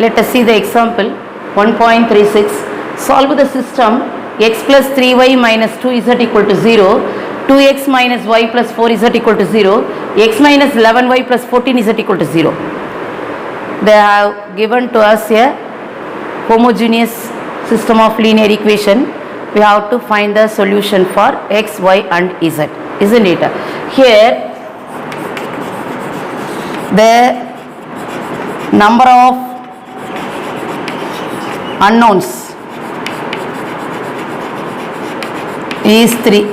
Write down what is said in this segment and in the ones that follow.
Let us see the example 1.36. Solve the system x plus 3y minus 2z equal to 0, 2x minus y plus 4z equal to 0, x minus 11y plus 14z equal to 0. They have given to us a homogeneous system of linear equation. We have to find the solution for x, y and z, isn't it? Here the number of unknowns is 3.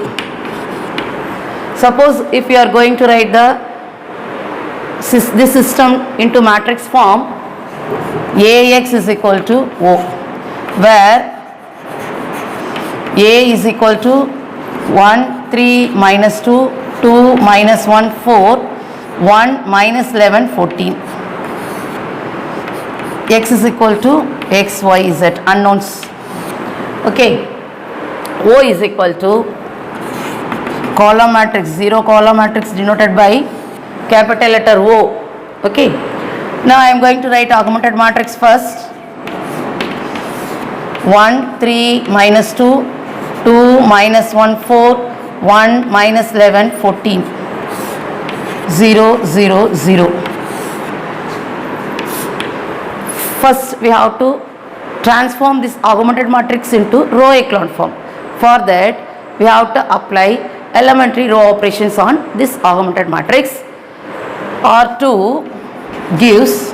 Suppose if you are going to write this system into matrix form, Ax is equal to O, where A is equal to 1, 3, minus 2, 2, minus 1, 4, 1, minus 11, 14. X is equal to x, y, z, unknowns. Okay. O is equal to column matrix, 0 column matrix denoted by capital letter O. Okay. Now I am going to write augmented matrix first. 1, 3, minus 2, 2, minus 1, 4, 1, minus 11, 14. 0, 0, 0. First we have to transform this augmented matrix into row echelon form. For that we have to apply elementary row operations on this augmented matrix. R2 gives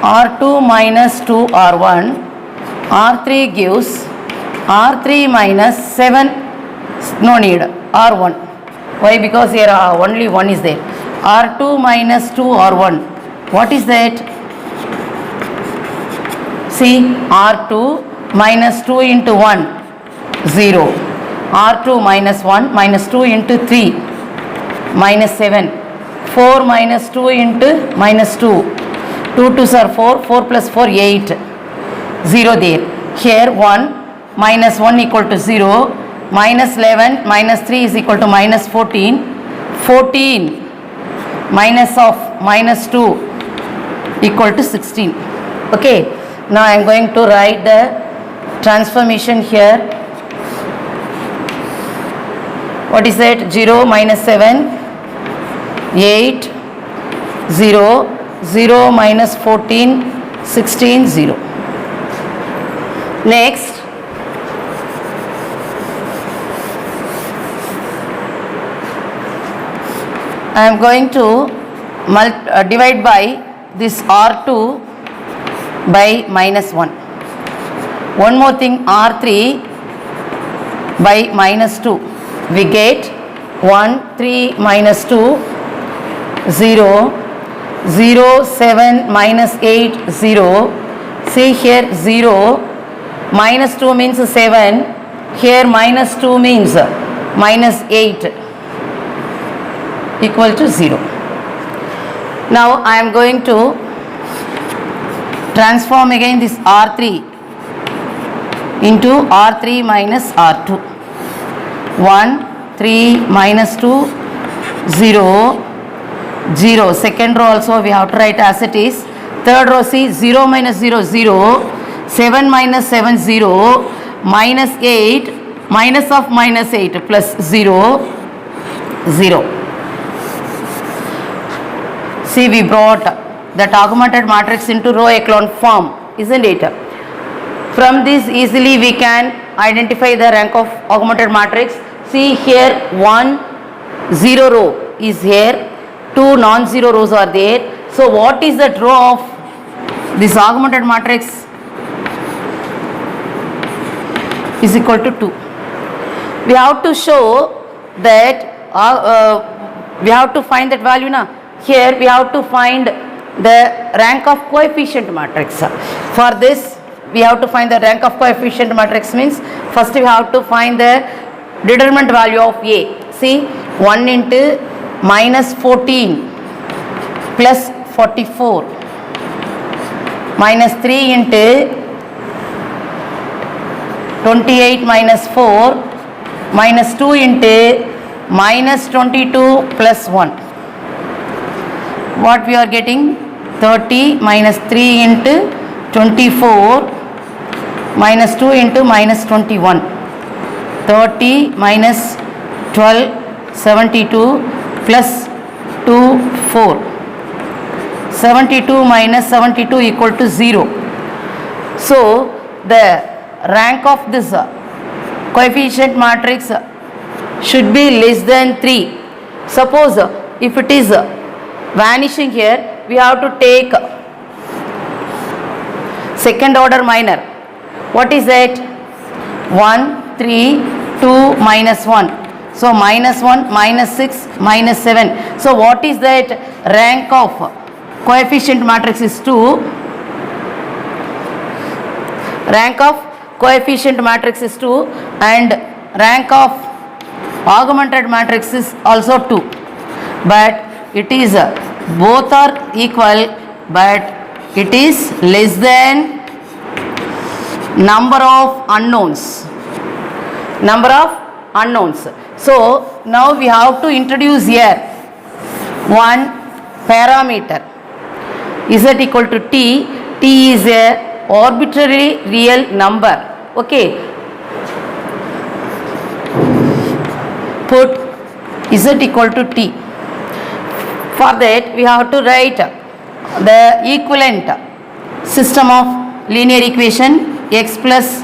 R2 minus 2 R1, R3 gives R3 minus 7, no need, R1. Why? Because here only 1 is there. R2 minus 2 R1. What is that? See, R2 minus 2 into 1, 0. R2 minus 1 minus 2 into 3, minus 7. 4 minus 2 into minus 2. 2 2s are 4, 4 plus 4, 8. 0 there. Here 1 minus 1 equal to 0. Minus 11 minus 3 is equal to minus 14. 14 minus of minus 2 equal to 16. Okay. Now I am going to write the transformation here. What is that? 0 minus 7, 8, 0, 0 minus 14, 16, 0. Next, I am going to divide by this R2 by minus 1. One more thing, R3 by minus 2. We get 1, 3, minus 2, 0, 0, 7, minus 8, 0. See here 0, minus 2 means 7, here minus 2 means minus 8 equal to 0. Now I am going to transform again this R3 into R3 minus R2. 1, 3, minus 2, 0, 0. Second row also we have to write as it is. Third row, see, 0 minus 0, 0. 7 minus 7, 0. Minus 8, minus of minus 8 plus 0, 0. See, we brought that augmented matrix into row echelon form, isn't it? From this easily we can identify the rank of augmented matrix. See here 1 0 row is here, 2 non-zero rows are there. So what is that row of this augmented matrix? Is equal to 2. We have to show that we have to find that value now. Here we have to find the rank of coefficient matrix. For this we have to find the rank of coefficient matrix means first we have to find the determinant value of A. See, 1 into minus 14 plus 44 minus 3 into 28 minus 4 minus 2 into minus 22 plus 1. What we are getting? 30 minus 3 into 24 minus 2 into minus 21. 30 minus 12, 72 plus 2, 4. 72 minus 72 equal to 0. So, the rank of this coefficient matrix should be less than 3. Suppose if it is vanishing here, we have to take second order minor. What is that? 1, 3, 2, minus 1. So, minus 1, minus 6, minus 7. So, what is that rank of coefficient matrix is 2. Rank of coefficient matrix is 2 and rank of augmented matrix is also 2. But it is both are equal, but it is less than number of unknowns. Number of unknowns. So now we have to introduce here one parameter. Z equal to t. T is a arbitrary real number. Okay. Put Z equal to t. For that we have to write the equivalent system of linear equation. X plus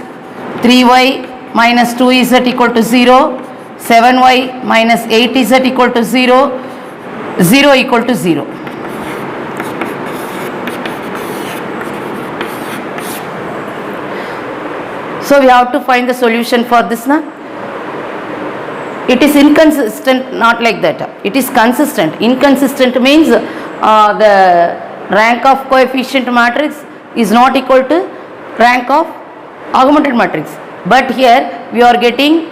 3y minus 2z equal to 0, 7y minus 8z equal to 0, 0 equal to 0. So we have to find the solution for this now. It is inconsistent, not like that. It is consistent. Inconsistent means the rank of coefficient matrix is not equal to rank of augmented matrix. But here we are getting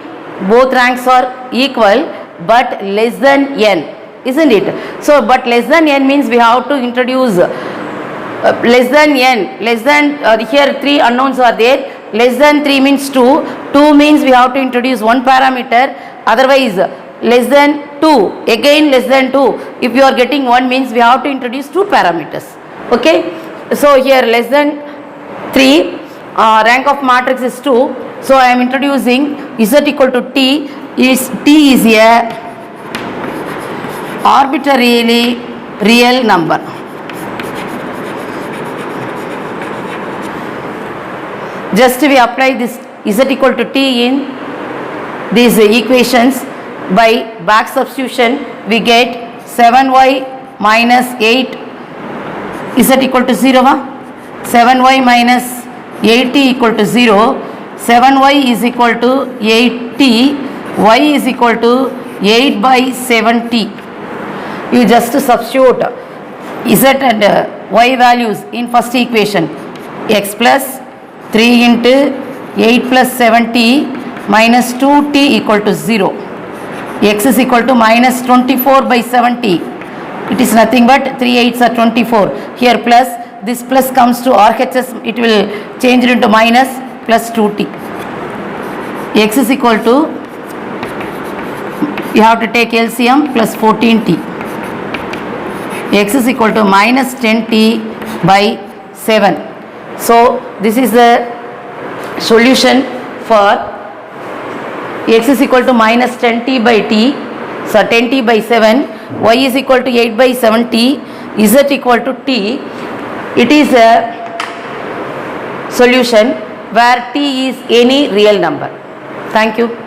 both ranks are equal but less than n, isn't it? So, but less than n means we have to introduce less than n, less than here 3 unknowns are there. Less than 3 means 2. 2 means we have to introduce one parameter. Otherwise, less than 2, again less than 2. If you are getting 1 means we have to introduce 2 parameters. Okay. So, here less than 3, rank of matrix is 2. So, I am introducing Z equal to t is a arbitrarily real number. Just we apply this Z equal to t in these equations. By back substitution we get 7y minus 8 Z equal to 0. 7y minus 8t equal to 0. 7y is equal to 8t. Y is equal to 8 by 7t. You just substitute Z and y values in first equation. X plus 3 into 8 plus 7t minus 2t equal to 0. X is equal to minus 24 by 7t. It is nothing but 3 8s are 24. Here plus, this plus comes to RHS, it will change it into minus plus 2t. X is equal to, you have to take LCM plus 14t. X is equal to minus 10t by 7. So, this is the solution for x is equal to minus 10t by t, so 10t by 7, y is equal to 8 by 7t, z equal to t. It is a solution where t is any real number. Thank you.